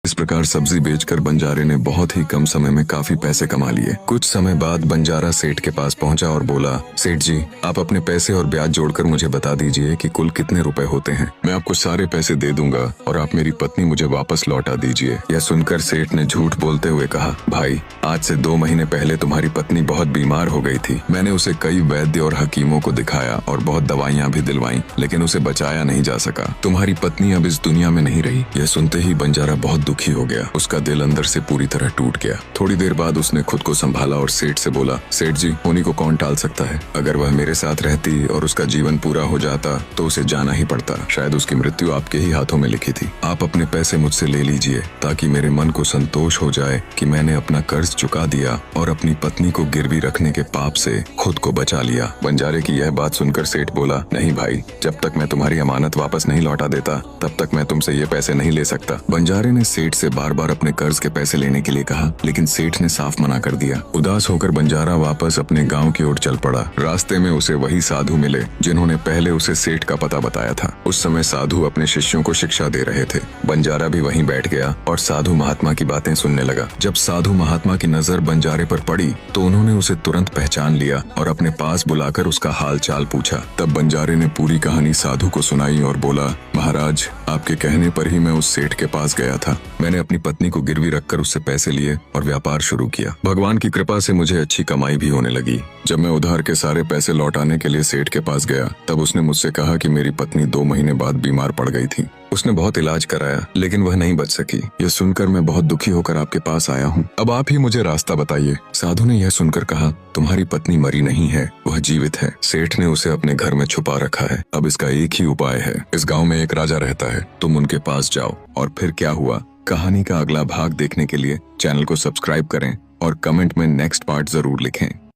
इस प्रकार सब्जी बेचकर बंजारे ने बहुत ही कम समय में काफी पैसे कमा लिए। कुछ समय बाद बंजारा सेठ के पास पहुंचा और बोला, सेठ जी, आप अपने पैसे और ब्याज जोड़कर मुझे बता दीजिए कि कुल कितने रुपए होते हैं। मैं आपको सारे पैसे दे दूंगा और आप मेरी पत्नी मुझे वापस लौटा दीजिए। यह सुनकर सेठ ने झूठ बोलते हुए कहा, भाई, आज से 2 महीने पहले तुम्हारी पत्नी बहुत बीमार हो गई थी। मैंने उसे कई वैद्य और हकीमों को दिखाया और बहुत दवाइयाँ भी दिलवाई, लेकिन उसे बचाया नहीं जा सका। तुम्हारी पत्नी अब इस दुनिया में नहीं रही। यह सुनते ही बंजारा बहुत दुखी हो गया। उसका दिल अंदर से पूरी तरह टूट गया। थोड़ी देर बाद उसने खुद को संभाला और सेठ से बोला, सेठ जी, होनी को कौन टाल सकता है। अगर वह मेरे साथ रहती और उसका जीवन पूरा हो जाता तो उसे जाना ही पड़ता। शायद उसकी मृत्यु आपके ही हाथों में लिखी थी। आप अपने पैसे मुझसे ले लीजिए ताकि मेरे मन को संतोष हो जाए कि मैंने अपना कर्ज चुका दिया और अपनी पत्नी को गिरवी रखने के पाप से खुद को बचा लिया। बंजारे की यह बात सुनकर सेठ बोला, नहीं भाई, जब तक मैं तुम्हारी अमानत वापस नहीं लौटा देता तब तक मैं तुमसे ये पैसे नहीं ले सकता। बंजारे ने सेठ से बार बार अपने कर्ज के पैसे लेने के लिए कहा, लेकिन सेठ ने साफ मना कर दिया। उदास होकर बंजारा वापस अपने गांव की ओर चल पड़ा। रास्ते में उसे वही साधु मिले जिन्होंने पहले उसे सेठ का पता बताया था। उस समय साधु अपने शिष्यों को शिक्षा दे रहे थे। बंजारा भी वहीं बैठ गया और साधु महात्मा की बातें सुनने लगा। जब साधु महात्मा की नजर बंजारे पर पड़ी तो उन्होंने उसे तुरंत पहचान लिया और अपने पास बुलाकर उसका हाल चाल पूछा। तब बंजारे ने पूरी कहानी साधु को सुनाई और बोला, महाराज, आपके कहने पर ही मैं उस सेठ के पास गया था। मैंने अपनी पत्नी को गिरवी रखकर उससे पैसे लिए और व्यापार शुरू किया। भगवान की कृपा से मुझे अच्छी कमाई भी होने लगी। जब मैं उधार के सारे पैसे लौटाने के लिए सेठ के पास गया तब उसने मुझसे कहा कि मेरी पत्नी 2 महीने बाद बीमार पड़ गई थी। उसने बहुत इलाज कराया लेकिन वह नहीं बच सकी। यह सुनकर मैं बहुत दुखी होकर आपके पास आया हूँ। अब आप ही मुझे रास्ता बताइए। साधु ने यह सुनकर कहा, तुम्हारी पत्नी मरी नहीं है, वह जीवित है। सेठ ने उसे अपने घर में छुपा रखा है। अब इसका एक ही उपाय है। इस गाँव में एक राजा रहता है, तुम उनके पास जाओ। और फिर क्या हुआ, कहानी का अगला भाग देखने के लिए चैनल को सब्सक्राइब करें और कमेंट में नेक्स्ट पार्ट जरूर लिखें।